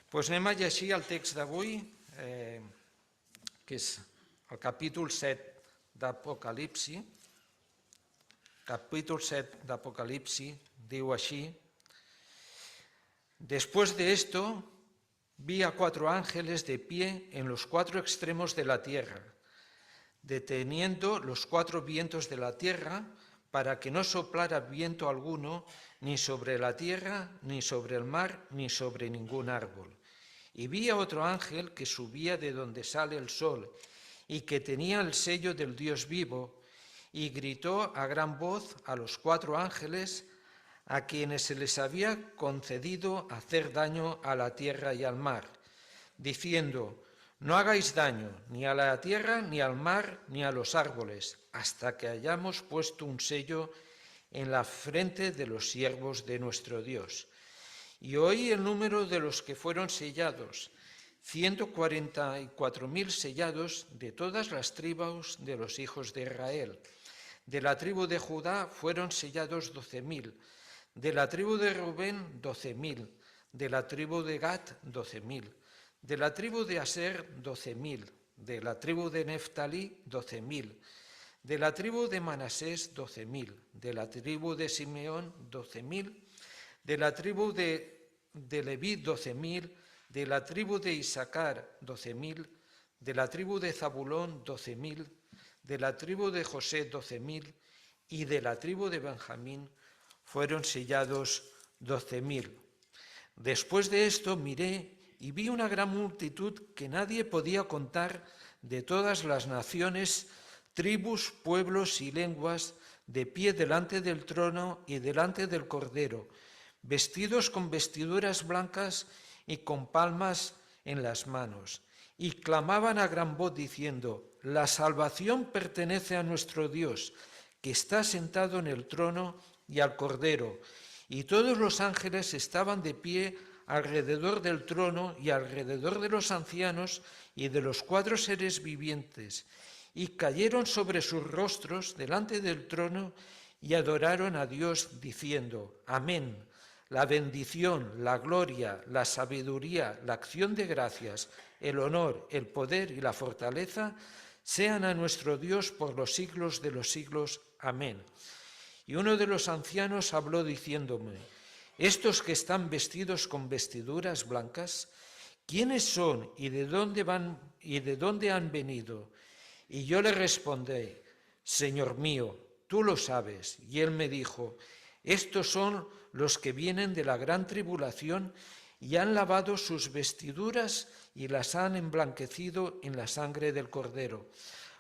Doncs anem a llegir el text d'avui, que és el capítol 7 d'Apocalipsi. Capítol 7 d'Apocalipsi diu així: Después de esto, vi a 4 ángeles de pie en los 4 extremos de la tierra, deteniendo los 4 vientos de la tierra para que no soplara viento alguno ni sobre la tierra, ni sobre el mar, ni sobre ningún árbol. Y vi a otro ángel que subía de donde sale el sol y que tenía el sello del Dios vivo, y gritó a gran voz a los 4 ángeles a quienes se les había concedido hacer daño a la tierra y al mar, diciendo: no hagáis daño ni a la tierra, ni al mar, ni a los árboles, hasta que hayamos puesto un sello en la frente de los siervos de nuestro Dios. Y oí el número de los que fueron sellados, 144.000 sellados de todas las tribus de los hijos de Israel. De la tribu de Judá fueron sellados 12.000, de la tribu de Rubén 12.000, de la tribu de Gad 12.000, de la tribu de Aser 12.000, de la tribu de Neftalí 12.000, de la tribu de Manasés 12.000, de la tribu de Simeón 12.000, de la tribu de Leví 12.000, de la tribu de Isaacar 12.000, de la tribu de Zabulón 12.000, de la tribu de José 12.000 y de la tribu de Benjamín fueron sellados 12.000. Después de esto miré y vi una gran multitud que nadie podía contar, de todas las naciones, tribus, pueblos y lenguas, de pie delante del trono y delante del Cordero, vestidos con vestiduras blancas y con palmas en las manos, y clamaban a gran voz diciendo: la salvación pertenece a nuestro Dios, que está sentado en el trono, y al Cordero. Y todos los ángeles estaban de pie alrededor del trono y alrededor de los ancianos y de los 4 seres vivientes, y cayeron sobre sus rostros delante del trono y adoraron a Dios diciendo: amén. La bendición, la gloria, la sabiduría, la acción de gracias, el honor, el poder y la fortaleza sean a nuestro Dios por los siglos de los siglos. Amén. Y uno de los ancianos habló diciéndome: estos que están vestidos con vestiduras blancas, ¿quiénes son y de dónde van y de dónde han venido? Y yo le respondí: Señor mío, tú lo sabes. Y él me dijo: estos son los que vienen de la gran tribulación y han lavado sus vestiduras y las han emblanquecido en la sangre del Cordero.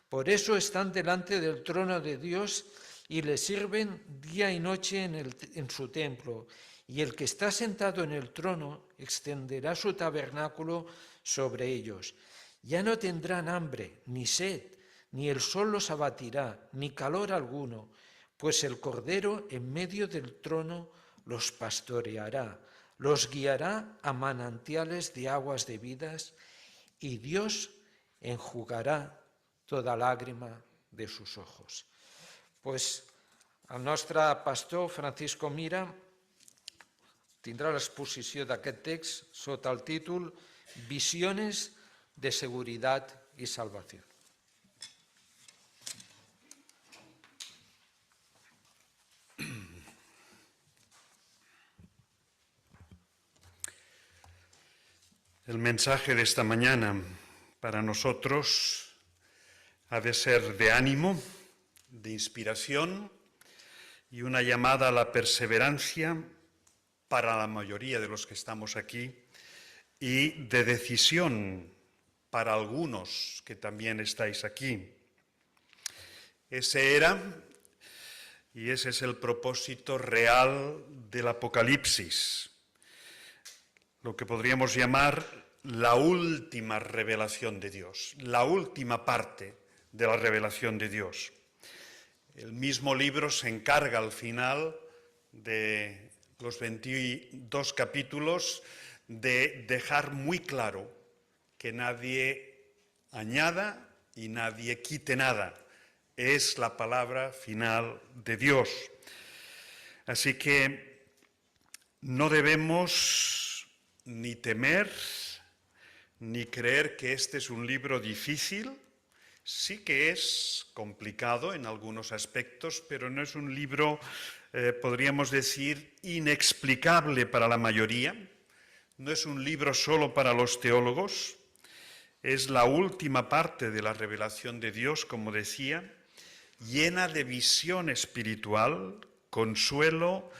Por eso están delante del trono de Dios y le sirven día y noche en su templo. Y el que está sentado en el trono extenderá su tabernáculo sobre ellos. Ya no tendrán hambre, ni sed, ni el sol los abatirá, ni calor alguno, pues el Cordero en medio del trono los pastoreará, los guiará a manantiales de aguas de vidas, y Dios enjugará toda lágrima de sus ojos. Pues el nostre pastor Francisco Mira tindrà l'exposició d'aquest text sota el títol Visiones de Seguridad y Salvación. El mensaje de esta mañana para nosotros ha de ser de ánimo, de inspiración y una llamada a la perseverancia para la mayoría de los que estamos aquí y de decisión para algunos que también estáis aquí. Ese era y ese es el propósito real del Apocalipsis, lo que podríamos llamar la última revelación de Dios, la última parte de la revelación de Dios. El mismo libro se encarga al final de los 22 capítulos de dejar muy claro que nadie añada y nadie quite nada. Es la palabra final de Dios. Así que no debemos ni temer, ni creer que este es un libro difícil. Sí que es complicado en algunos aspectos, pero no es un libro, podríamos decir, inexplicable para la mayoría. No es un libro solo para los teólogos. Es la última parte de la revelación de Dios, como decía, llena de visión espiritual, consuelo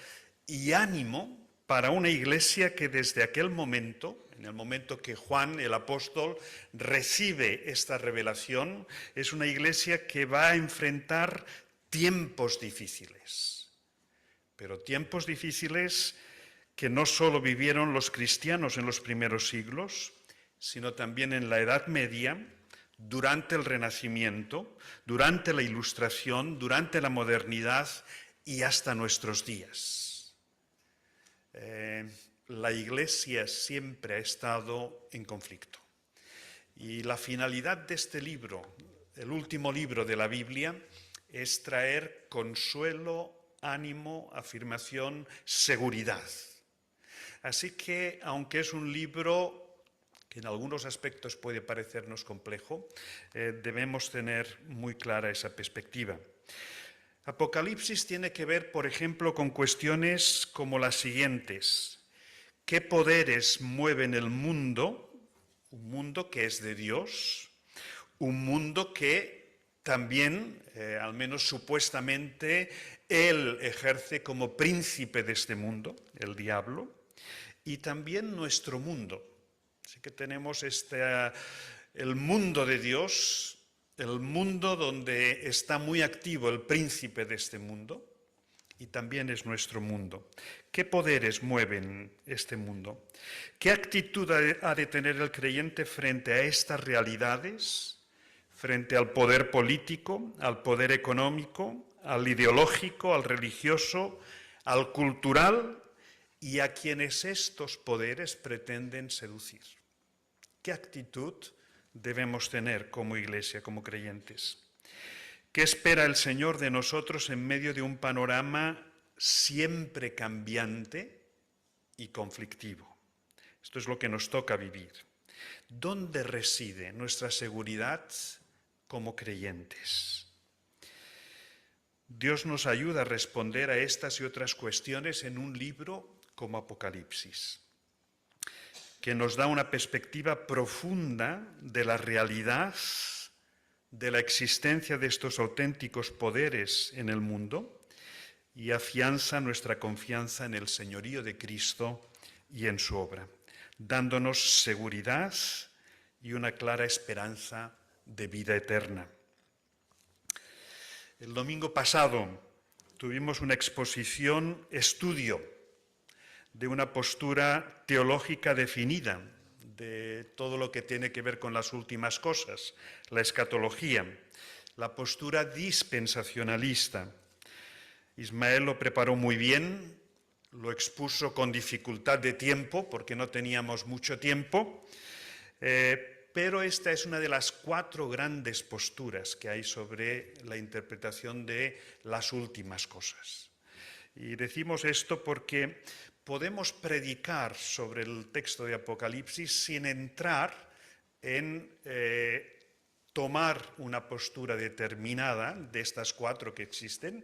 y ánimo para una iglesia que desde aquel momento, en el momento que Juan, el apóstol, recibe esta revelación, es una iglesia que va a enfrentar tiempos difíciles. Pero tiempos difíciles que no solo vivieron los cristianos en los primeros siglos, sino también en la Edad Media, durante el Renacimiento, durante la Ilustración, durante la modernidad y hasta nuestros días. La Iglesia siempre ha estado en conflicto. Y la finalidad de este libro, el último libro de la Biblia, es traer consuelo, ánimo, afirmación, seguridad. Así que, aunque es un libro que en algunos aspectos puede parecernos complejo, debemos tener muy clara esa perspectiva. Apocalipsis tiene que ver, por ejemplo, con cuestiones como las siguientes. ¿Qué poderes mueven el mundo? Un mundo que es de Dios, un mundo que también, al menos supuestamente, Él ejerce como príncipe de este mundo, el diablo, y también nuestro mundo. Así que tenemos el mundo de Dios, el mundo donde está muy activo el príncipe de este mundo, y también es nuestro mundo. ¿Qué poderes mueven este mundo? ¿Qué actitud ha de tener el creyente frente a estas realidades? Frente al poder político, al poder económico, al ideológico, al religioso, al cultural y a quienes estos poderes pretenden seducir. ¿Qué actitud debemos tener como iglesia, como creyentes? ¿Qué espera el Señor de nosotros en medio de un panorama siempre cambiante y conflictivo? Esto es lo que nos toca vivir. ¿Dónde reside nuestra seguridad como creyentes? Dios nos ayuda a responder a estas y otras cuestiones en un libro como Apocalipsis, que nos da una perspectiva profunda de la realidad, de la existencia de estos auténticos poderes en el mundo y afianza nuestra confianza en el señorío de Cristo y en su obra, dándonos seguridad y una clara esperanza de vida eterna. El domingo pasado tuvimos una exposición, estudio, de una postura teológica definida de todo lo que tiene que ver con las últimas cosas, la escatología, la postura dispensacionalista. Ismael lo preparó muy bien, lo expuso con dificultad de tiempo, porque no teníamos mucho tiempo, pero esta es una de las 4 grandes posturas que hay sobre la interpretación de las últimas cosas. Y decimos esto porque podemos predicar sobre el texto de Apocalipsis sin entrar en tomar una postura determinada de estas 4 que existen.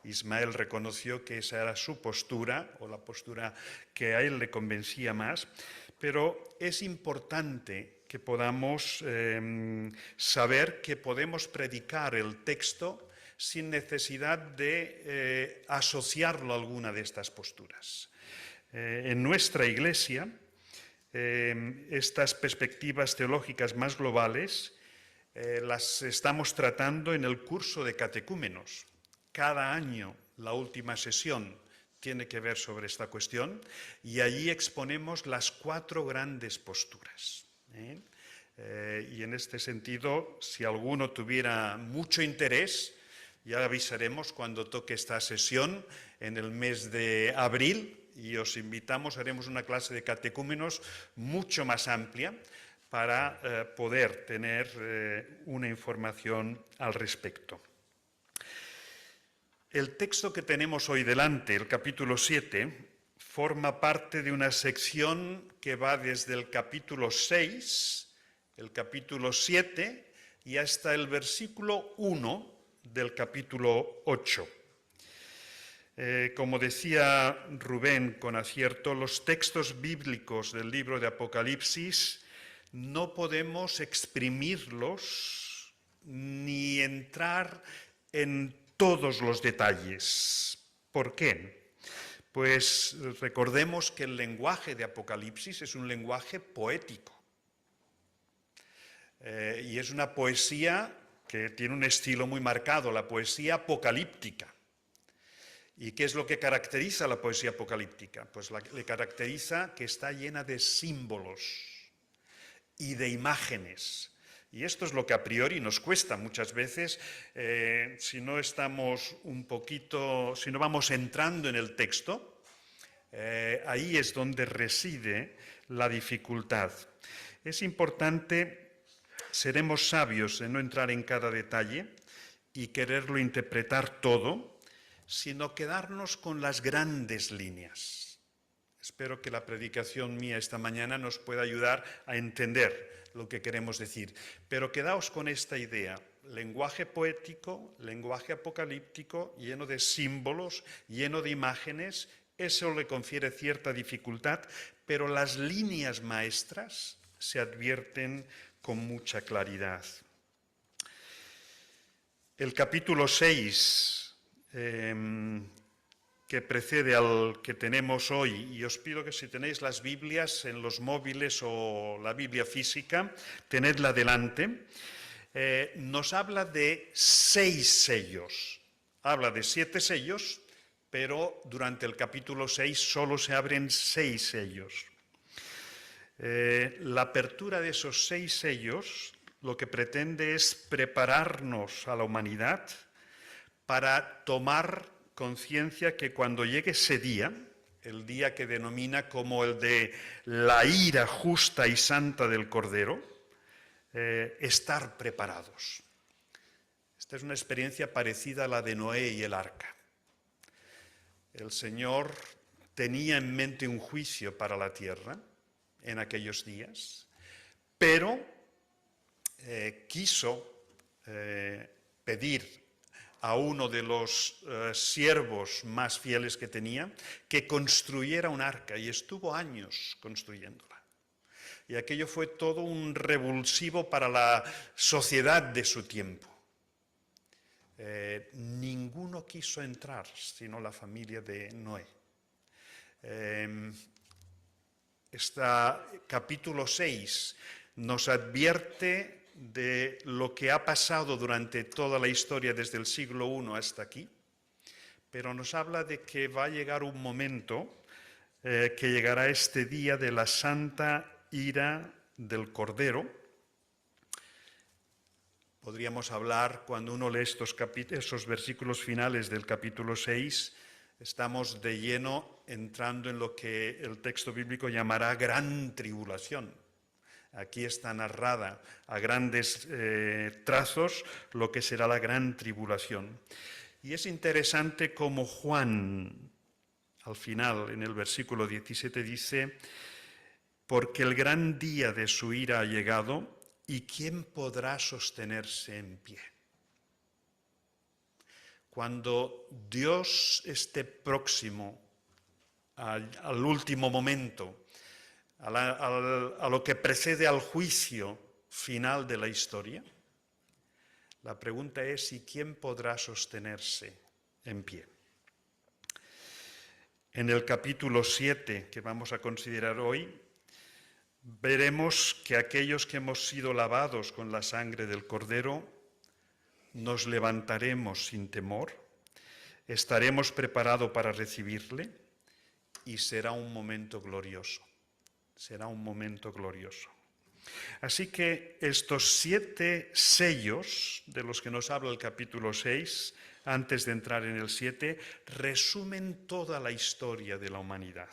Ismael reconoció que esa era su postura, o la postura que a él le convencía más, pero es importante que podamos saber que podemos predicar el texto sin necesidad de asociarlo a alguna de estas posturas. En nuestra Iglesia, estas perspectivas teológicas más globales las estamos tratando en el curso de catecúmenos. Cada año la última sesión tiene que ver sobre esta cuestión y allí exponemos las 4 grandes posturas. Y en este sentido, si alguno tuviera mucho interés, ya avisaremos cuando toque esta sesión en el mes de abril y os invitamos, haremos una clase de catecúmenos mucho más amplia para poder tener una información al respecto. El texto que tenemos hoy delante, el capítulo 7, forma parte de una sección que va desde el capítulo 6, el capítulo 7 y hasta el versículo 1 del capítulo 8. Como decía Rubén con acierto, los textos bíblicos del libro de Apocalipsis no podemos exprimirlos ni entrar en todos los detalles. ¿Por qué? Pues recordemos que el lenguaje de Apocalipsis es un lenguaje poético. Y es una poesía que tiene un estilo muy marcado, la poesía apocalíptica. ¿Y qué es lo que caracteriza la poesía apocalíptica? Pues le caracteriza que está llena de símbolos y de imágenes. Y esto es lo que a priori nos cuesta muchas veces si no estamos si no vamos entrando en el texto, ahí es donde reside la dificultad. Es importante, seremos sabios en no entrar en cada detalle y quererlo interpretar todo, sino quedarnos con las grandes líneas. Espero que la predicación mía esta mañana nos pueda ayudar a entender lo que queremos decir. Pero quedaos con esta idea: lenguaje poético, lenguaje apocalíptico, lleno de símbolos, lleno de imágenes. Eso le confiere cierta dificultad, pero las líneas maestras se advierten con mucha claridad. El capítulo 6, que precede al que tenemos hoy, y os pido que si tenéis las Biblias en los móviles o la Biblia física, tenedla delante, nos habla de 6 sellos. Habla de 7 sellos, pero durante el capítulo 6 solo se abren 6 sellos. La apertura de esos 6 sellos lo que pretende es prepararnos a la humanidad para tomar conciencia que cuando llegue ese día, el día que denomina como el de la ira justa y santa del Cordero, estar preparados. Esta es una experiencia parecida a la de Noé y el arca. El Señor tenía en mente un juicio para la tierra en aquellos días, pero quiso pedir a uno de los siervos más fieles que tenía que construyera un arca, y estuvo años construyéndola. Y aquello fue todo un revulsivo para la sociedad de su tiempo. Ninguno quiso entrar, sino la familia de Noé. Capítulo 6 nos advierte de lo que ha pasado durante toda la historia desde el siglo I hasta aquí, pero nos habla de que va a llegar un momento que llegará este día de la santa ira del Cordero. Podríamos hablar, cuando uno lee esos versículos finales del capítulo 6, estamos de lleno entrando en lo que el texto bíblico llamará gran tribulación. Aquí está narrada a grandes trazos lo que será la gran tribulación. Y es interesante como Juan, al final, en el versículo 17, dice: porque el gran día de su ira ha llegado, ¿y quién podrá sostenerse en pie? Cuando Dios esté próximo al último momento, a lo que precede al juicio final de la historia, la pregunta es: ¿y quién podrá sostenerse en pie? En el capítulo 7, que vamos a considerar hoy, veremos que aquellos que hemos sido lavados con la sangre del Cordero nos levantaremos sin temor, estaremos preparados para recibirle y será un momento glorioso. Será un momento glorioso. Así que estos 7 sellos de los que nos habla el capítulo 6, antes de entrar en el 7, resumen toda la historia de la humanidad.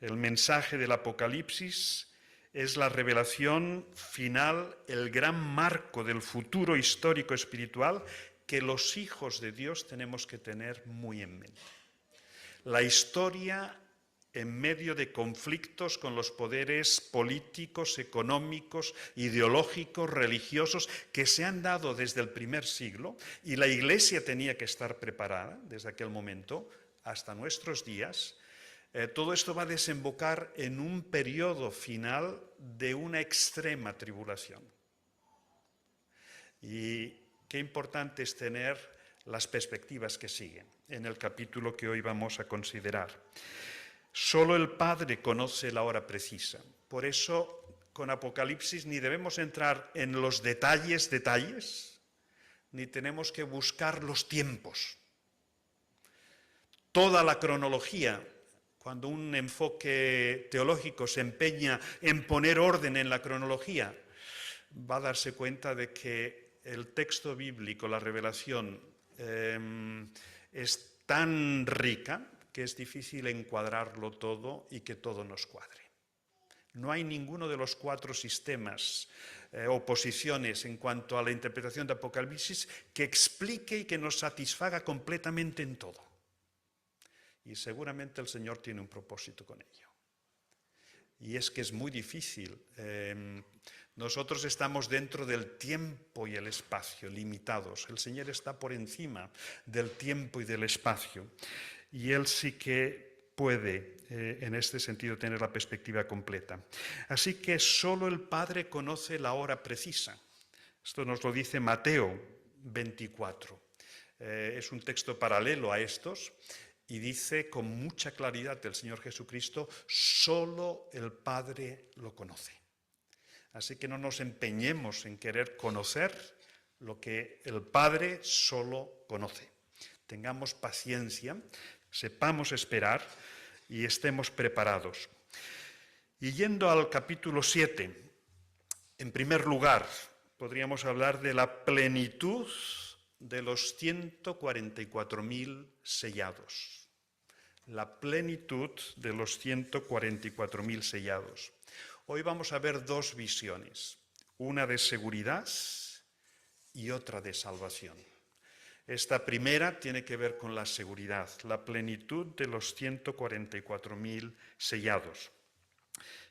El mensaje del Apocalipsis es la revelación final, el gran marco del futuro histórico espiritual que los hijos de Dios tenemos que tener muy en mente. La historia en medio de conflictos con los poderes políticos, económicos, ideológicos, religiosos que se han dado desde el primer siglo, y la Iglesia tenía que estar preparada desde aquel momento hasta nuestros días. Todo esto va a desembocar en un periodo final de una extrema tribulación. Y qué importante es tener las perspectivas que siguen en el capítulo que hoy vamos a considerar. Solo el Padre conoce la hora precisa. Por eso, con Apocalipsis ni debemos entrar en los detalles, ni tenemos que buscar los tiempos. Toda la cronología, cuando un enfoque teológico se empeña en poner orden en la cronología, va a darse cuenta de que el texto bíblico, la revelación, es tan rica que es difícil encuadrarlo todo y que todo nos cuadre. No hay ninguno de los 4 sistemas o posiciones en cuanto a la interpretación de Apocalipsis que explique y que nos satisfaga completamente en todo. Y seguramente el Señor tiene un propósito con ello. Y es que es muy difícil. Nosotros estamos dentro del tiempo y el espacio, limitados. El Señor está por encima del tiempo y del espacio. Y Él sí que puede, en este sentido, tener la perspectiva completa. Así que solo el Padre conoce la hora precisa. Esto nos lo dice Mateo 24. Es un texto paralelo a estos. Y dice con mucha claridad el Señor Jesucristo, solo el Padre lo conoce. Así que no nos empeñemos en querer conocer lo que el Padre solo conoce. Tengamos paciencia, sepamos esperar y estemos preparados. Y yendo al capítulo 7, en primer lugar, podríamos hablar de la plenitud de los 144.000 sellados. La plenitud de los 144.000 sellados. Hoy vamos a ver 2 visiones, una de seguridad y otra de salvación. Esta primera tiene que ver con la seguridad, la plenitud de los 144.000 sellados.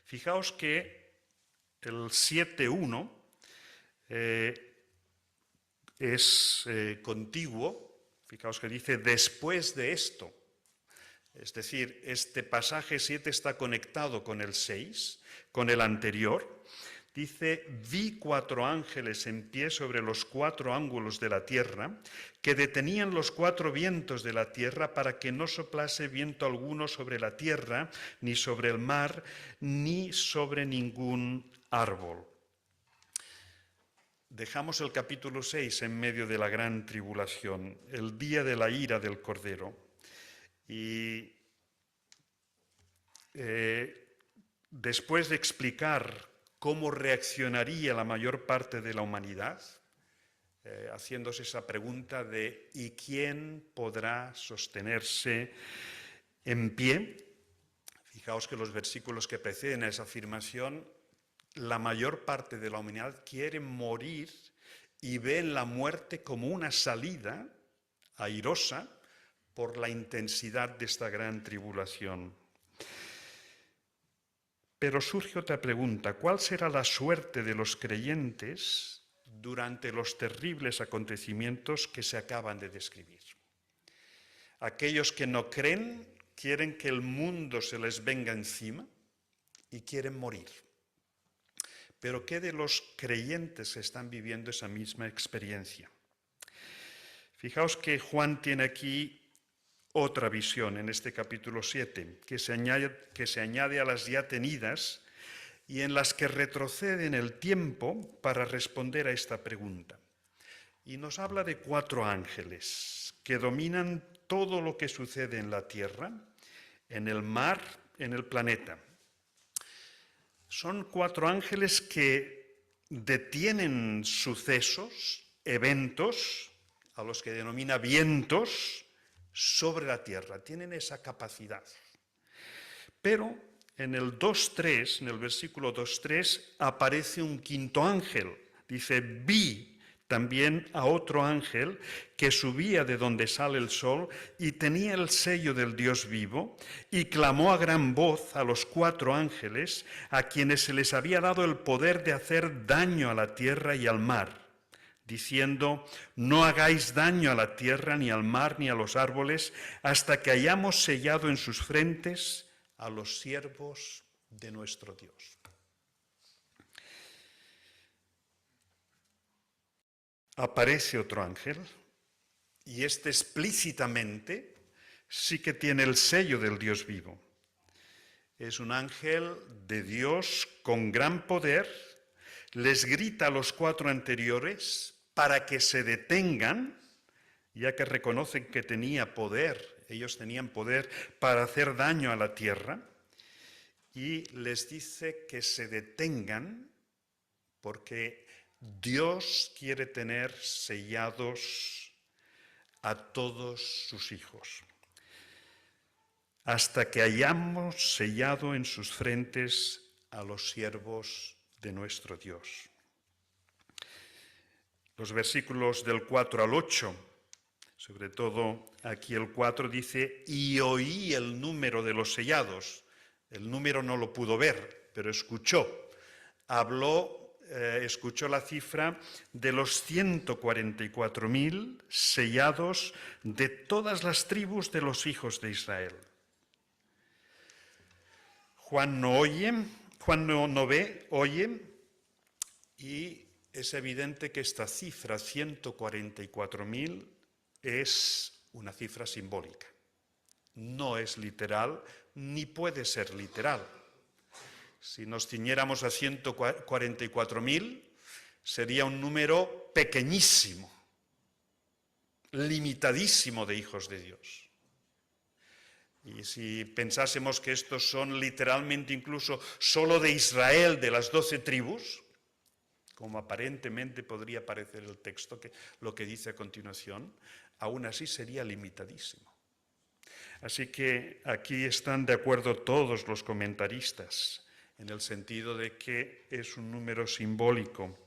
Fijaos que el 7.1 es contiguo, fijaos que dice después de esto. Es decir, este pasaje 7 está conectado con el 6, con el anterior. Dice, vi 4 ángeles en pie sobre los 4 ángulos de la tierra, que detenían los 4 vientos de la tierra para que no soplase viento alguno sobre la tierra, ni sobre el mar, ni sobre ningún árbol. Dejamos el capítulo 6 en medio de la gran tribulación, el día de la ira del Cordero. Y después de explicar cómo reaccionaría la mayor parte de la humanidad, haciéndose esa pregunta de ¿y quién podrá sostenerse en pie? Fijaos que los versículos que preceden a esa afirmación, la mayor parte de la humanidad quiere morir y ve en la muerte como una salida airosa por la intensidad de esta gran tribulación. Pero surge otra pregunta, ¿cuál será la suerte de los creyentes durante los terribles acontecimientos que se acaban de describir? Aquellos que no creen quieren que el mundo se les venga encima y quieren morir. Pero ¿qué de los creyentes que están viviendo esa misma experiencia? Fijaos que Juan tiene aquí otra visión en este capítulo 7, que se añade a las ya tenidas y en las que retrocede en el tiempo para responder a esta pregunta. Y nos habla de 4 ángeles que dominan todo lo que sucede en la tierra, en el mar, en el planeta. Son 4 ángeles que detienen sucesos, eventos, a los que denomina vientos, sobre la tierra, tienen esa capacidad. Pero en el 2.3, en el versículo 2.3, aparece un 5.º ángel. Dice, vi también a otro ángel que subía de donde sale el sol y tenía el sello del Dios vivo, y clamó a gran voz a los 4 ángeles, a quienes se les había dado el poder de hacer daño a la tierra y al mar, diciendo: no hagáis daño a la tierra, ni al mar, ni a los árboles, hasta que hayamos sellado en sus frentes a los siervos de nuestro Dios. Aparece otro ángel, y este explícitamente sí que tiene el sello del Dios vivo. Es un ángel de Dios con gran poder, les grita a los 4 anteriores para que se detengan, ya que reconocen que tenía poder, ellos tenían poder para hacer daño a la tierra, y les dice que se detengan porque Dios quiere tener sellados a todos sus hijos, hasta que hayamos sellado en sus frentes a los siervos de nuestro Dios. Los versículos del 4 al 8, sobre todo aquí el 4, dice: y oí el número de los sellados. El número no lo pudo ver, pero escuchó. Escuchó la cifra de los 144.000 sellados de todas las tribus de los hijos de Israel. Juan no ve, oye, y es evidente que esta cifra, 144.000, es una cifra simbólica. No es literal, ni puede ser literal. Si nos ciñéramos a 144.000, sería un número pequeñísimo, limitadísimo de hijos de Dios. Y si pensásemos que estos son literalmente incluso solo de Israel, de las 12 tribus, como aparentemente podría parecer el texto, lo que dice a continuación, aún así sería limitadísimo. Así que aquí están de acuerdo todos los comentaristas, en el sentido de que es un número simbólico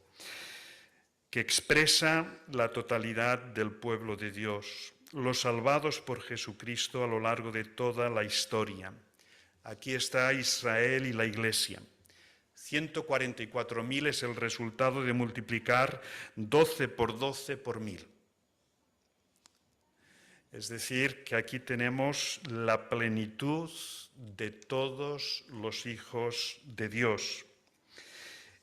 que expresa la totalidad del pueblo de Dios, los salvados por Jesucristo a lo largo de toda la historia. Aquí está Israel y la Iglesia. 144.000 es el resultado de multiplicar 12 por 12 por 1000. Es decir, que aquí tenemos la plenitud de todos los hijos de Dios.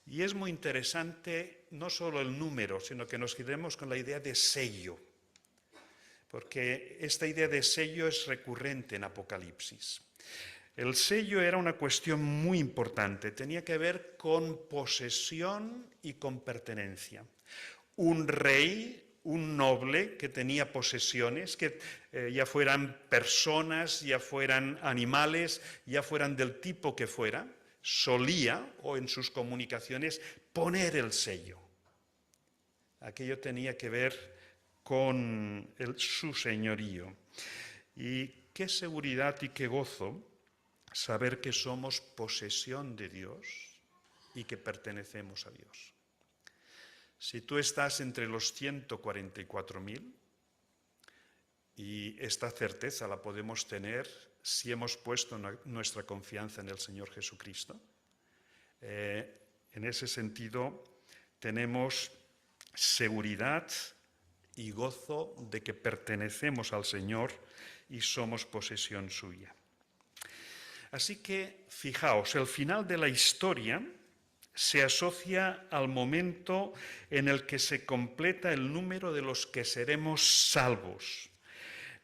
Y es muy interesante no solo el número, sino que nos quedemos con la idea de sello, porque esta idea de sello es recurrente en Apocalipsis. El sello era una cuestión muy importante, tenía que ver con posesión y con pertenencia. Un rey, un noble que tenía posesiones, que ya fueran personas, ya fueran animales, ya fueran del tipo que fuera, solía, o en sus comunicaciones, poner el sello. Aquello tenía que ver con su señorío. Y qué seguridad y qué gozo saber que somos posesión de Dios y que pertenecemos a Dios. Si tú estás entre los 144.000, y esta certeza la podemos tener si hemos puesto nuestra confianza en el Señor Jesucristo, en ese sentido tenemos seguridad y gozo de que pertenecemos al Señor y somos posesión suya. Así que, fijaos, el final de la historia se asocia al momento en el que se completa el número de los que seremos salvos.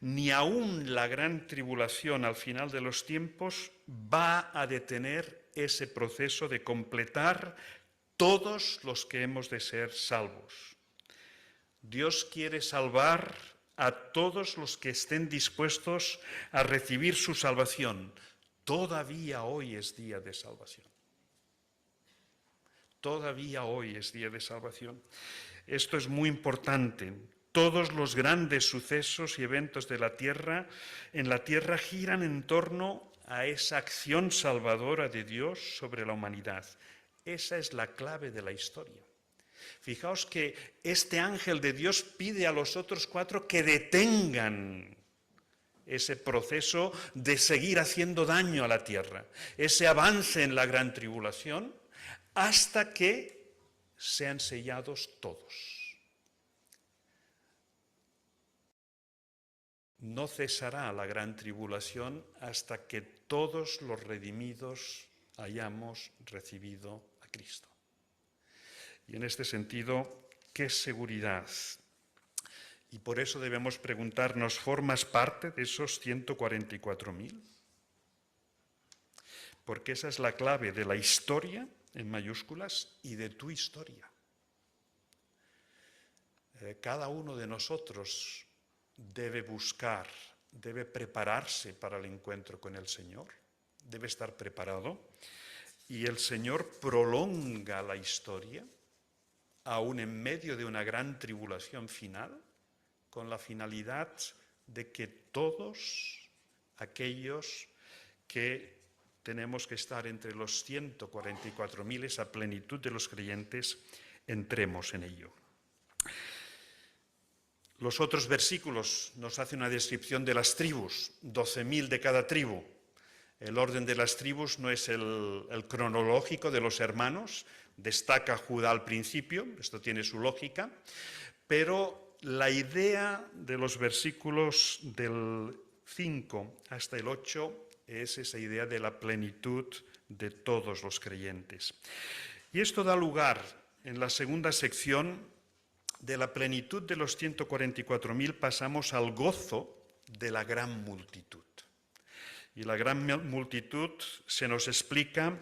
Ni aún la gran tribulación al final de los tiempos va a detener ese proceso de completar todos los que hemos de ser salvos. Dios quiere salvar a todos los que estén dispuestos a recibir su salvación. Todavía hoy es día de salvación. Todavía hoy es día de salvación. Esto es muy importante. Todos los grandes sucesos y eventos de en la tierra giran en torno a esa acción salvadora de Dios sobre la humanidad. Esa es la clave de la historia. Fijaos que este ángel de Dios pide a los otros 4 que detengan ese proceso de seguir haciendo daño a la tierra, ese avance en la gran tribulación, hasta que sean sellados todos. No cesará la gran tribulación hasta que todos los redimidos hayamos recibido a Cristo. Y en este sentido, ¿qué seguridad? Y por eso debemos preguntarnos, ¿formas parte de esos 144.000? Porque esa es la clave de la historia, en mayúsculas, y de tu historia. Cada uno de nosotros debe buscar, debe prepararse para el encuentro con el Señor, debe estar preparado, y el Señor prolonga la historia, aún en medio de una gran tribulación final, con la finalidad de que todos aquellos que tenemos que estar entre los 144.000, esa plenitud de los creyentes, entremos en ello. Los otros versículos nos hacen una descripción de las tribus, 12.000 de cada tribu. El orden de las tribus no es el cronológico de los hermanos, destaca Judá al principio, esto tiene su lógica, pero la idea de los versículos del 5 hasta el 8 es esa idea de la plenitud de todos los creyentes. Y esto da lugar en la segunda sección. De la plenitud de los 144.000 pasamos al gozo de la gran multitud. Y la gran multitud se nos explica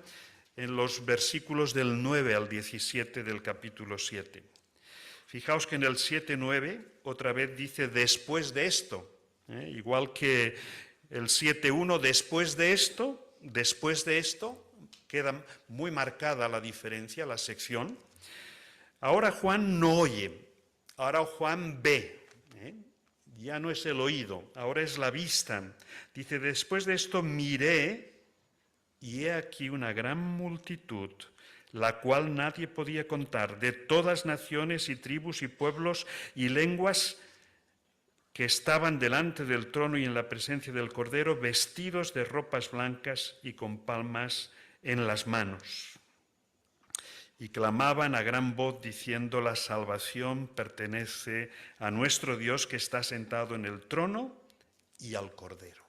en los versículos del 9 al 17 del capítulo 7. Fijaos que en el 7:9 otra vez dice después de esto, igual que el 7:1 después de esto, queda muy marcada la diferencia, la sección. Ahora Juan no oye, ahora Juan ve, ya no es el oído, ahora es la vista. Dice, después de esto miré y he aquí una gran multitud, la cual nadie podía contar, de todas naciones y tribus y pueblos y lenguas que estaban delante del trono y en la presencia del Cordero, vestidos de ropas blancas y con palmas en las manos. Y clamaban a gran voz diciendo, la salvación pertenece a nuestro Dios que está sentado en el trono y al Cordero.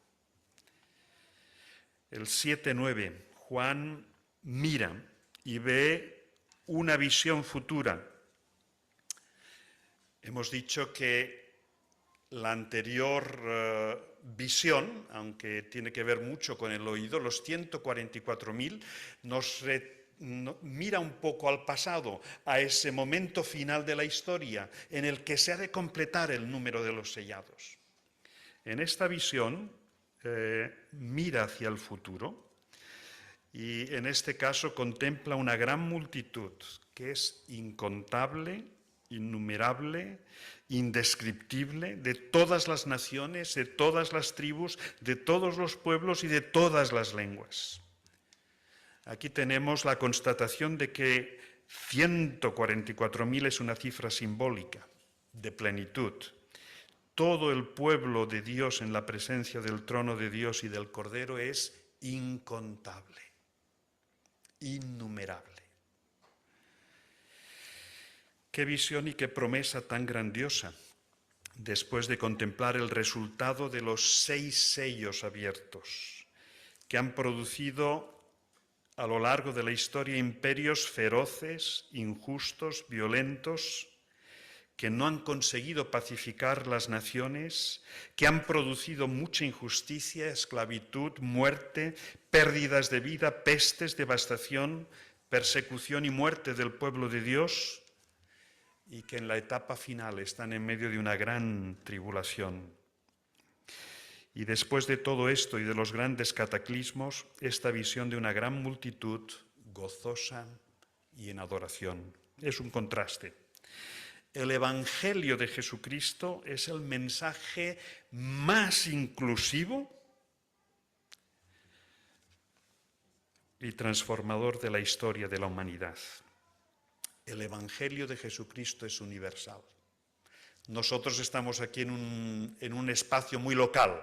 El 7:9, Juan mira y ve una visión futura. Hemos dicho que la anterior visión, aunque tiene que ver mucho con el oído, los 144.000, mira un poco al pasado, a ese momento final de la historia en el que se ha de completar el número de los sellados. En esta visión mira hacia el futuro y en este caso contempla una gran multitud que es incontable, innumerable, indescriptible, de todas las naciones, de todas las tribus, de todos los pueblos y de todas las lenguas. Aquí tenemos la constatación de que 144.000 es una cifra simbólica de plenitud. Todo el pueblo de Dios en la presencia del trono de Dios y del Cordero es incontable, innumerable. Qué visión y qué promesa tan grandiosa, después de contemplar el resultado de los 6 sellos abiertos, que han producido a lo largo de la historia imperios feroces, injustos, violentos, que no han conseguido pacificar las naciones, que han producido mucha injusticia, esclavitud, muerte, pérdidas de vida, pestes, devastación, persecución y muerte del pueblo de Dios, y que en la etapa final están en medio de una gran tribulación. Y después de todo esto y de los grandes cataclismos, esta visión de una gran multitud gozosa y en adoración. Es un contraste. El Evangelio de Jesucristo es el mensaje más inclusivo y transformador de la historia de la humanidad. El Evangelio de Jesucristo es universal. Nosotros estamos aquí en un espacio muy local,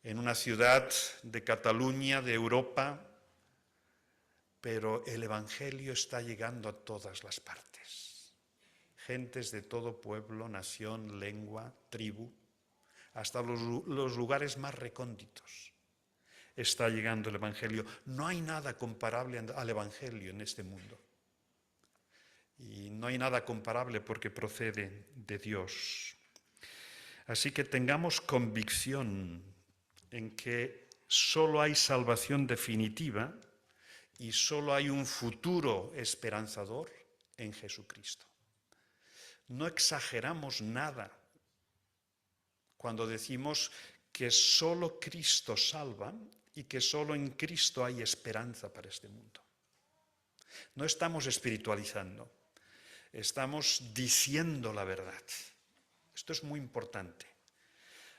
en una ciudad de Cataluña, de Europa, pero el Evangelio está llegando a todas las partes. Gentes de todo pueblo, nación, lengua, tribu, hasta los lugares más recónditos. Está llegando el Evangelio. No hay nada comparable al Evangelio en este mundo. Y no hay nada comparable porque procede de Dios. Así que tengamos convicción en que solo hay salvación definitiva y solo hay un futuro esperanzador en Jesucristo. No exageramos nada cuando decimos que solo Cristo salva y que solo en Cristo hay esperanza para este mundo. No estamos espiritualizando, estamos diciendo la verdad. Esto es muy importante.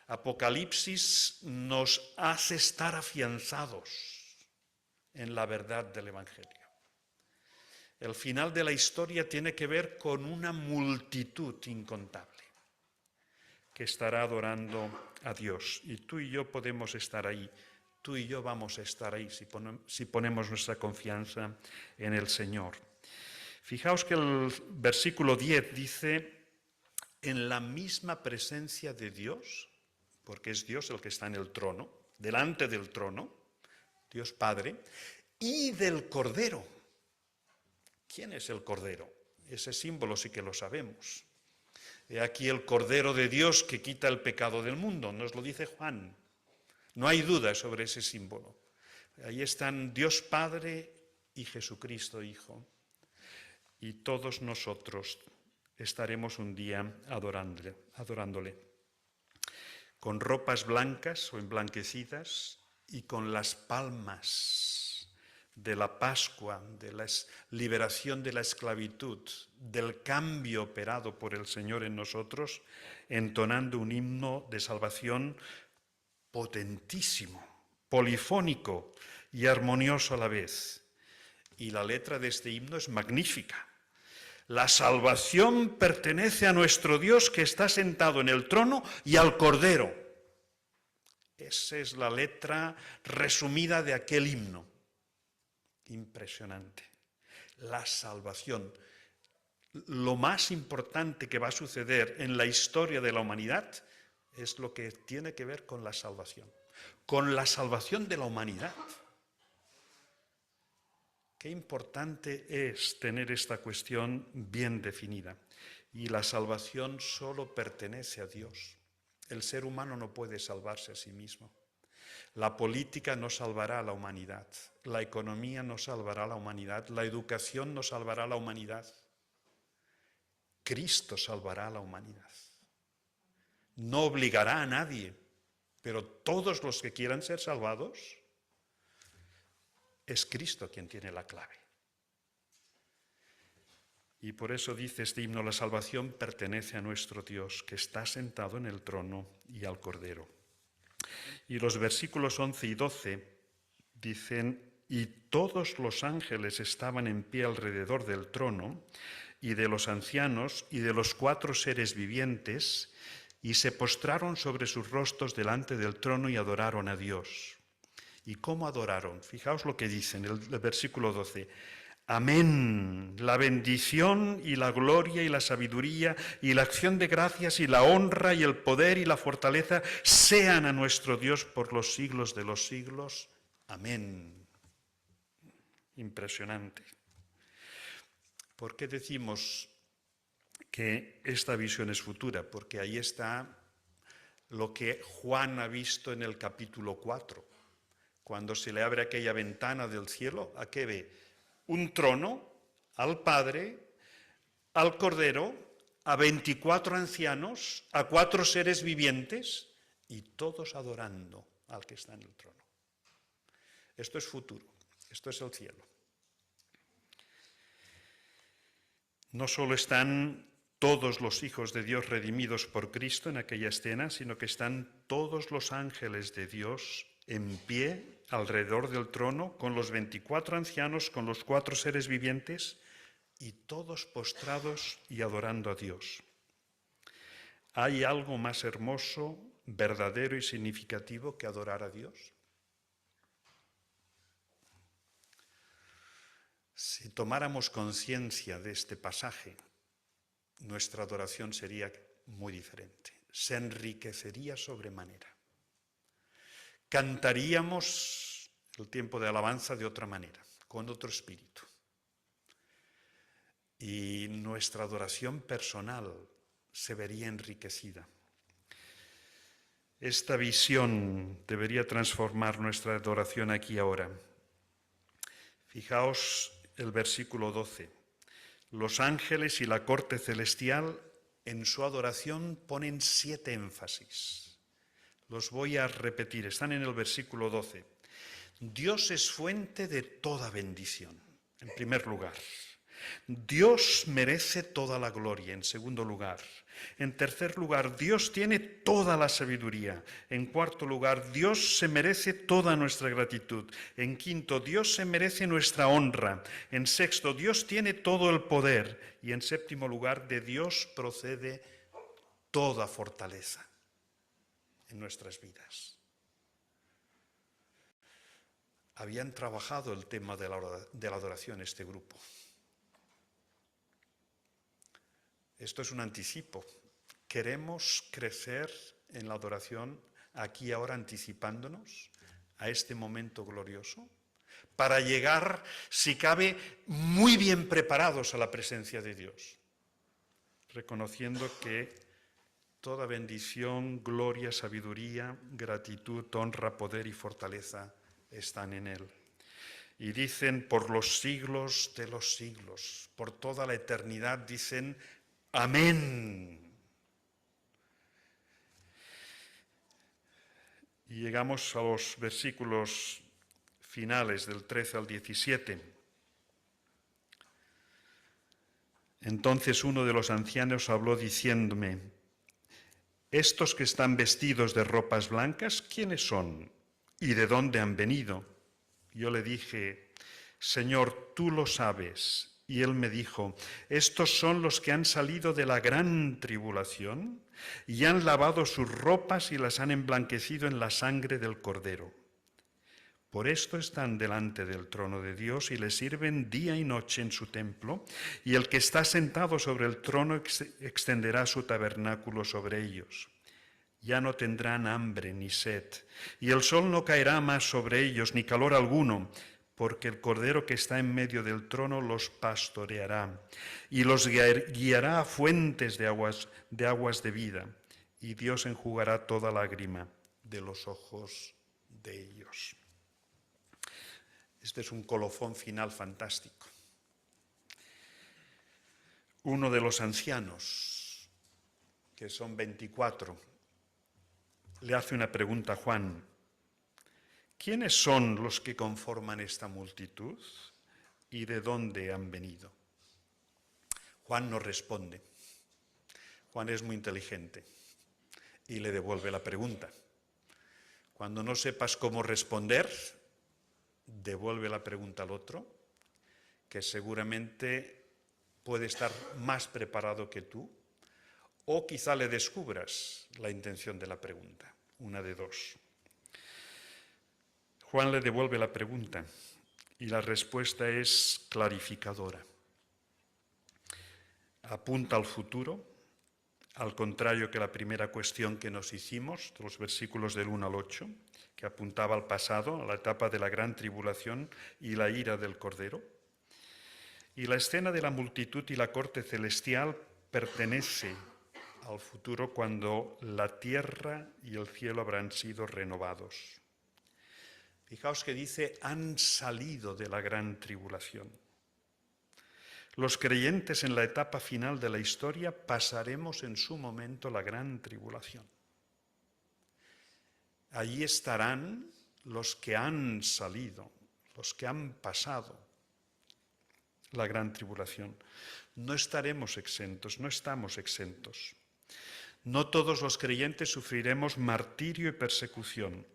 Apocalipsis nos hace estar afianzados en la verdad del Evangelio. El final de la historia tiene que ver con una multitud incontable que estará adorando a Dios. Y tú y yo podemos estar ahí. Tú y yo vamos a estar ahí si ponemos nuestra confianza en el Señor. Fijaos que el versículo 10 dice, en la misma presencia de Dios, porque es Dios el que está en el trono, delante del trono, Dios Padre, y del Cordero. ¿Quién es el Cordero? Ese símbolo sí que lo sabemos. He aquí el Cordero de Dios que quita el pecado del mundo, nos lo dice Juan. No hay duda sobre ese símbolo. Ahí están Dios Padre y Jesucristo Hijo. Y todos nosotros estaremos un día adorándole. Con ropas blancas o emblanquecidas y con las palmas de la Pascua, de la liberación de la esclavitud, del cambio operado por el Señor en nosotros, entonando un himno de salvación potentísimo, polifónico y armonioso a la vez. Y la letra de este himno es magnífica. La salvación pertenece a nuestro Dios que está sentado en el trono y al Cordero. Esa es la letra resumida de aquel himno. Impresionante. La salvación. Lo más importante que va a suceder en la historia de la humanidad es lo que tiene que ver con la salvación. Con la salvación de la humanidad. Qué importante es tener esta cuestión bien definida. Y la salvación solo pertenece a Dios. El ser humano no puede salvarse a sí mismo. La política no salvará a la humanidad. La economía no salvará a la humanidad. La educación no salvará a la humanidad. Cristo salvará a la humanidad. No obligará a nadie, pero todos los que quieran ser salvados, es Cristo quien tiene la clave. Y por eso dice este himno, la salvación pertenece a nuestro Dios, que está sentado en el trono y al Cordero. Y los versículos 11 y 12 dicen, y todos los ángeles estaban en pie alrededor del trono, y de los ancianos, y de los 4 seres vivientes, y se postraron sobre sus rostros delante del trono y adoraron a Dios. ¿Y cómo adoraron? Fijaos lo que dice en el versículo 12. Amén. La bendición y la gloria y la sabiduría y la acción de gracias y la honra y el poder y la fortaleza sean a nuestro Dios por los siglos de los siglos. Amén. Impresionante. ¿Por qué decimos que esta visión es futura? Porque ahí está lo que Juan ha visto en el capítulo 4. Cuando se le abre aquella ventana del cielo, ¿a qué ve? Un trono, al Padre, al Cordero, a 24 ancianos, a 4 seres vivientes, y todos adorando al que está en el trono. Esto es futuro, esto es el cielo. No solo están todos los hijos de Dios redimidos por Cristo en aquella escena, sino que están todos los ángeles de Dios en pie alrededor del trono, con los 24 ancianos, con los 4 seres vivientes, y todos postrados y adorando a Dios. ¿Hay algo más hermoso, verdadero y significativo que adorar a Dios? Si tomáramos conciencia de este pasaje, nuestra adoración sería muy diferente. Se enriquecería sobremanera. Cantaríamos el tiempo de alabanza de otra manera, con otro espíritu. Y nuestra adoración personal se vería enriquecida. Esta visión debería transformar nuestra adoración aquí y ahora. Fijaos el versículo 12. Los ángeles y la corte celestial en su adoración ponen 7 énfasis. Los voy a repetir, están en el versículo 12. Dios es fuente de toda bendición, en primer lugar. Dios merece toda la gloria, en segundo lugar. En tercer lugar, Dios tiene toda la sabiduría. En cuarto lugar, Dios se merece toda nuestra gratitud. En quinto, Dios se merece nuestra honra. En sexto, Dios tiene todo el poder. Y en séptimo lugar, de Dios procede toda fortaleza en nuestras vidas. Habían trabajado el tema de la adoración este grupo. Esto es un anticipo. Queremos crecer en la adoración aquí ahora, anticipándonos a este momento glorioso, para llegar, si cabe, muy bien preparados a la presencia de Dios, reconociendo que toda bendición, gloria, sabiduría, gratitud, honra, poder y fortaleza están en Él. Y dicen por los siglos de los siglos, por toda la eternidad, dicen amén. Y llegamos a los versículos finales del 13 al 17. Entonces uno de los ancianos habló diciéndome: estos que están vestidos de ropas blancas, ¿quiénes son? ¿Y de dónde han venido? Yo le dije: Señor, tú lo sabes. Y él me dijo: estos son los que han salido de la gran tribulación y han lavado sus ropas y las han emblanquecido en la sangre del Cordero. Por esto están delante del trono de Dios y le sirven día y noche en su templo, y el que está sentado sobre el trono extenderá su tabernáculo sobre ellos. Ya no tendrán hambre ni sed, y el sol no caerá más sobre ellos, ni calor alguno, porque el Cordero que está en medio del trono los pastoreará y los guiará a fuentes de aguas de vida, y Dios enjugará toda lágrima de los ojos de ellos. Este es un colofón final fantástico. Uno de los ancianos, que son 24, le hace una pregunta a Juan: ¿quiénes son los que conforman esta multitud y de dónde han venido? Juan no responde. Juan es muy inteligente y le devuelve la pregunta. Cuando no sepas cómo responder, devuelve la pregunta al otro, que seguramente puede estar más preparado que tú, o quizá le descubras la intención de la pregunta, una de dos. Juan le devuelve la pregunta y la respuesta es clarificadora. Apunta al futuro, al contrario que la primera cuestión que nos hicimos, los versículos del 1 al 8, que apuntaba al pasado, a la etapa de la gran tribulación y la ira del Cordero. Y la escena de la multitud y la corte celestial pertenece al futuro, cuando la tierra y el cielo habrán sido renovados. Fijaos que dice: han salido de la gran tribulación. Los creyentes en la etapa final de la historia pasaremos en su momento la gran tribulación. Allí estarán los que han salido, los que han pasado la gran tribulación. No estaremos exentos, no estamos exentos. No todos los creyentes sufriremos martirio y persecución,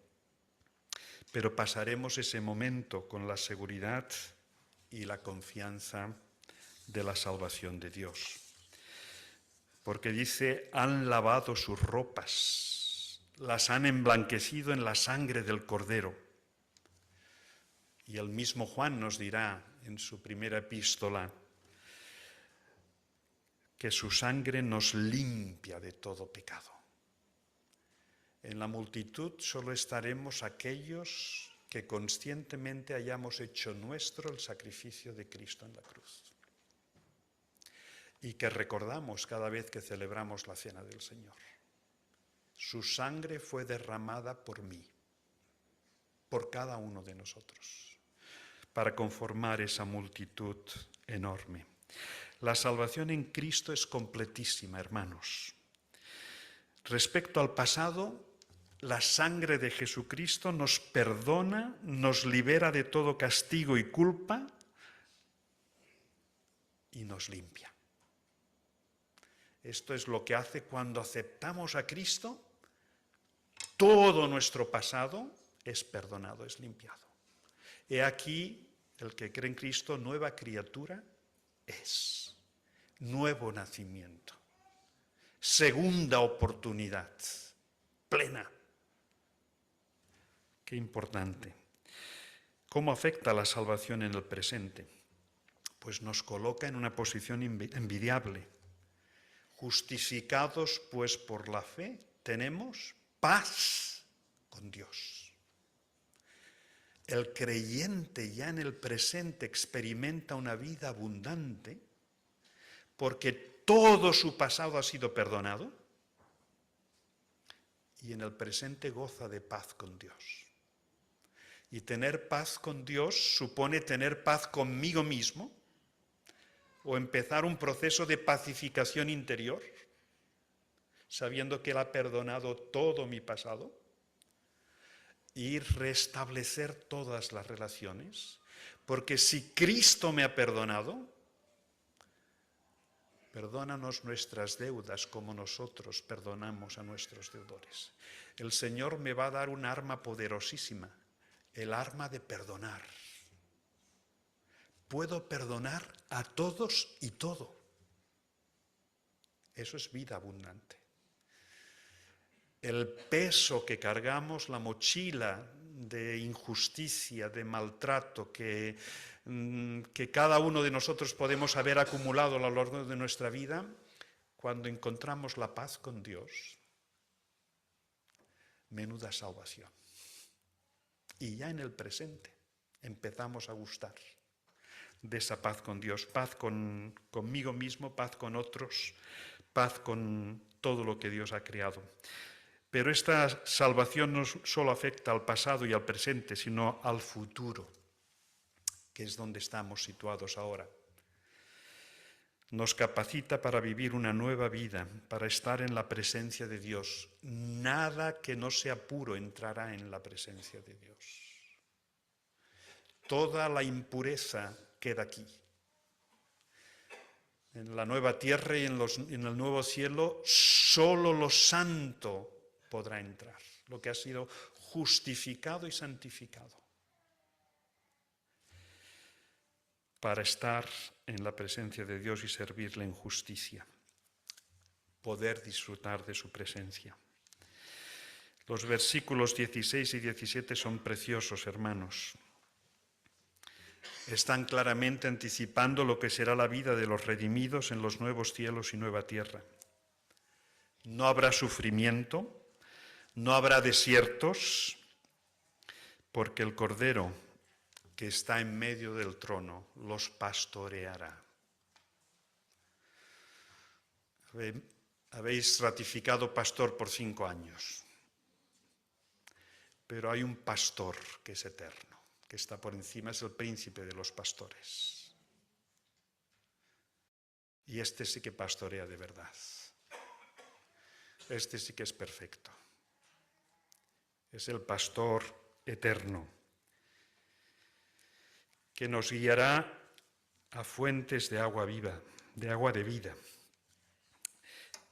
pero pasaremos ese momento con la seguridad y la confianza de la salvación de Dios. Porque dice, han lavado sus ropas, las han emblanquecido en la sangre del Cordero. Y el mismo Juan nos dirá en su primera epístola que su sangre nos limpia de todo pecado. En la multitud solo estaremos aquellos que conscientemente hayamos hecho nuestro el sacrificio de Cristo en la cruz y que recordamos cada vez que celebramos la cena del Señor. Su sangre fue derramada por mí, por cada uno de nosotros, para conformar esa multitud enorme. La salvación en Cristo es completísima, hermanos. Respecto al pasado, la sangre de Jesucristo nos perdona, nos libera de todo castigo y culpa y nos limpia. Esto es lo que hace cuando aceptamos a Cristo, todo nuestro pasado es perdonado, es limpiado. He aquí, el que cree en Cristo, nueva criatura es, nuevo nacimiento, segunda oportunidad, plena. Qué importante. ¿Cómo afecta la salvación en el presente? Pues nos coloca en una posición envidiable. Justificados pues por la fe, tenemos paz con Dios. El creyente ya en el presente experimenta una vida abundante porque todo su pasado ha sido perdonado y en el presente goza de paz con Dios. Y tener paz con Dios supone tener paz conmigo mismo o empezar un proceso de pacificación interior, sabiendo que Él ha perdonado todo mi pasado, y restablecer todas las relaciones, porque si Cristo me ha perdonado, perdónanos nuestras deudas como nosotros perdonamos a nuestros deudores. El Señor me va a dar un arma poderosísima, el arma de perdonar. Puedo perdonar a todos y todo. Eso es vida abundante. El peso que cargamos, la mochila de injusticia, de maltrato que cada uno de nosotros podemos haber acumulado a lo largo de nuestra vida, cuando encontramos la paz con Dios, menuda salvación. Y ya en el presente empezamos a gustar de esa paz con Dios, paz conmigo mismo, paz con otros, paz con todo lo que Dios ha creado. Pero esta salvación no solo afecta al pasado y al presente, sino al futuro, que es donde estamos situados ahora. Nos capacita para vivir una nueva vida, para estar en la presencia de Dios. Nada que no sea puro entrará en la presencia de Dios. Toda la impureza queda aquí. En la nueva tierra y en el nuevo cielo, solo lo santo podrá entrar, lo que ha sido justificado y santificado, para estar en la presencia de Dios y servirle en justicia, poder disfrutar de su presencia. Los versículos 16 y 17 son preciosos, hermanos. Están claramente anticipando lo que será la vida de los redimidos en los nuevos cielos y nueva tierra. No habrá sufrimiento, no habrá desiertos, porque el Cordero que está en medio del trono los pastoreará. Habéis ratificado pastor por 5 años, pero hay un pastor que es eterno, que está por encima, es el príncipe de los pastores. Y este sí que pastorea de verdad. Este sí que es perfecto. Es el pastor eterno, que nos guiará a fuentes de agua viva, de agua de vida,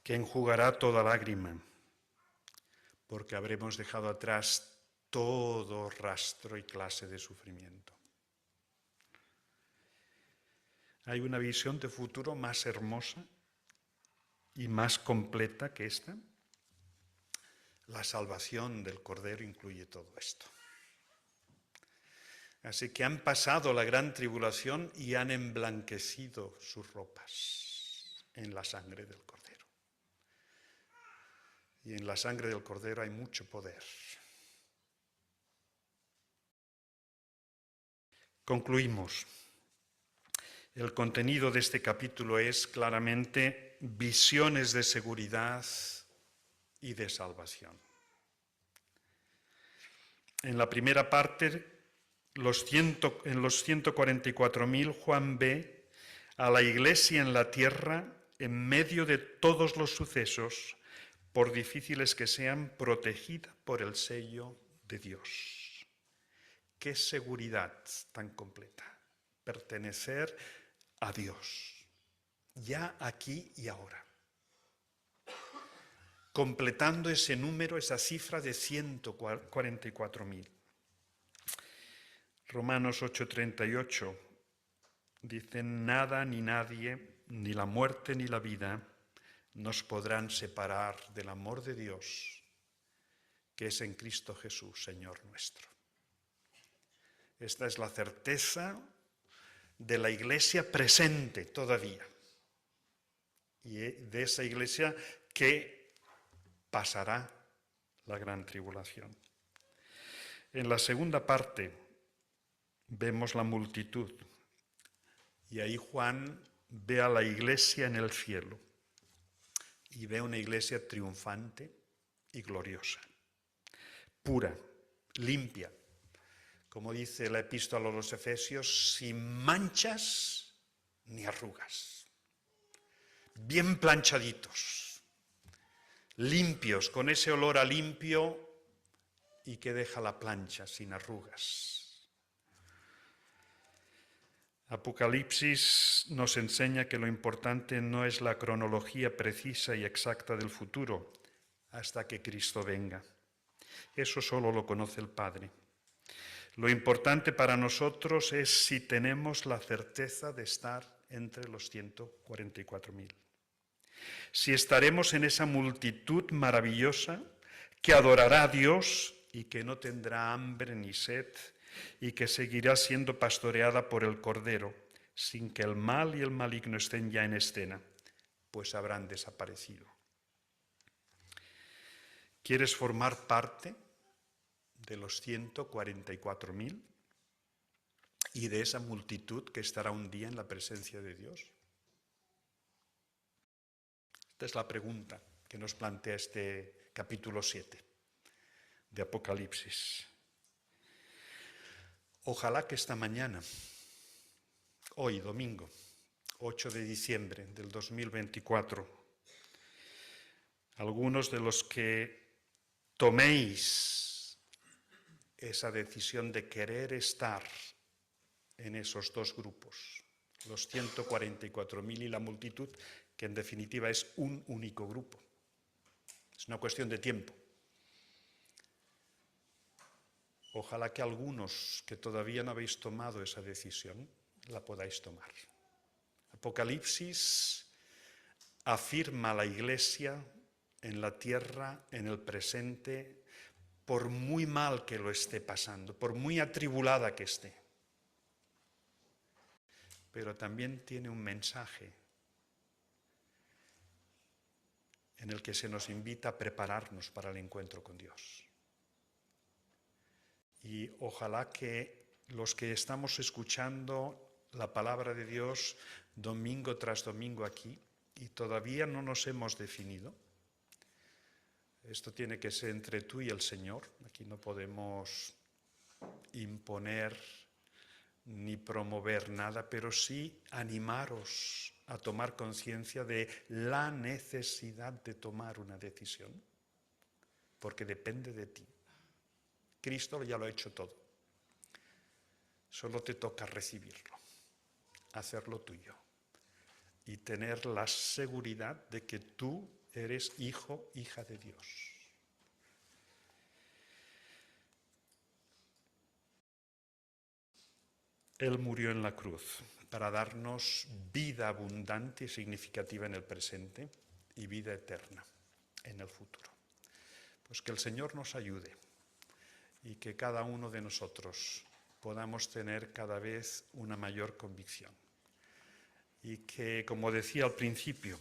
que enjugará toda lágrima, porque habremos dejado atrás todo rastro y clase de sufrimiento. ¿Hay una visión de futuro más hermosa y más completa que esta? La salvación del Cordero incluye todo esto. Así que han pasado la gran tribulación y han emblanquecido sus ropas en la sangre del Cordero. Y en la sangre del Cordero hay mucho poder. Concluimos. El contenido de este capítulo es claramente visiones de seguridad y de salvación. En la primera parte, en los 144.000, Juan ve a la Iglesia en la tierra en medio de todos los sucesos, por difíciles que sean, protegida por el sello de Dios. ¡Qué seguridad tan completa! Pertenecer a Dios, ya aquí y ahora. Completando ese número, esa cifra de 144.000. Romanos 8:38 dice: nada ni nadie, ni la muerte ni la vida, nos podrán separar del amor de Dios, que es en Cristo Jesús, Señor nuestro. Esta es la certeza de la Iglesia presente todavía, y de esa Iglesia que pasará la gran tribulación. En la segunda parte vemos la multitud, y ahí Juan ve a la Iglesia en el cielo, y ve una Iglesia triunfante y gloriosa, pura, limpia, como dice la epístola a los Efesios, sin manchas ni arrugas, bien planchaditos, limpios, con ese olor a limpio y que deja la plancha sin arrugas. Apocalipsis nos enseña que lo importante no es la cronología precisa y exacta del futuro hasta que Cristo venga. Eso solo lo conoce el Padre. Lo importante para nosotros es si tenemos la certeza de estar entre los 144.000. Si estaremos en esa multitud maravillosa que adorará a Dios y que no tendrá hambre ni sed y que seguirá siendo pastoreada por el Cordero, sin que el mal y el maligno estén ya en escena, pues habrán desaparecido. ¿Quieres formar parte de los 144.000 y de esa multitud que estará un día en la presencia de Dios? Esta es la pregunta que nos plantea este capítulo 7 de Apocalipsis. Ojalá que esta mañana, hoy domingo, 8 de diciembre del 2024, algunos de los que toméis esa decisión de querer estar en esos dos grupos, los 144.000 y la multitud, que en definitiva es un único grupo. Es una cuestión de tiempo. Ojalá que algunos que todavía no habéis tomado esa decisión, la podáis tomar. Apocalipsis afirma a la Iglesia en la tierra, en el presente, por muy mal que lo esté pasando, por muy atribulada que esté. Pero también tiene un mensaje en el que se nos invita a prepararnos para el encuentro con Dios. Y ojalá que los que estamos escuchando la palabra de Dios domingo tras domingo aquí, y todavía no nos hemos definido, esto tiene que ser entre tú y el Señor, aquí no podemos imponer ni promover nada, pero sí animaros a tomar conciencia de la necesidad de tomar una decisión, porque depende de ti. Cristo ya lo ha hecho todo. Solo te toca recibirlo, hacerlo tuyo y tener la seguridad de que tú eres hijo, hija de Dios. Él murió en la cruz para darnos vida abundante y significativa en el presente y vida eterna en el futuro. Pues que el Señor nos ayude y que cada uno de nosotros podamos tener cada vez una mayor convicción. Y que, como decía al principio,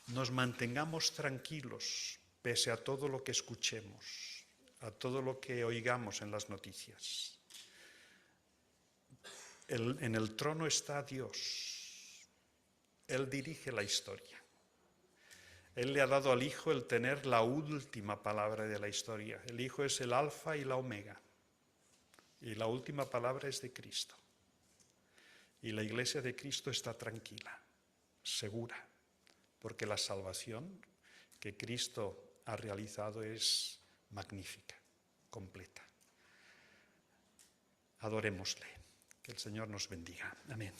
nos mantengamos tranquilos pese a todo lo que escuchemos, a todo lo que oigamos en las noticias. En el trono está Dios. Él dirige la historia. Él le ha dado al Hijo el tener la última palabra de la historia. El Hijo es el alfa y la omega. Y la última palabra es de Cristo. Y la Iglesia de Cristo está tranquila, segura, porque la salvación que Cristo ha realizado es magnífica, completa. Adorémosle. Que el Señor nos bendiga. Amén.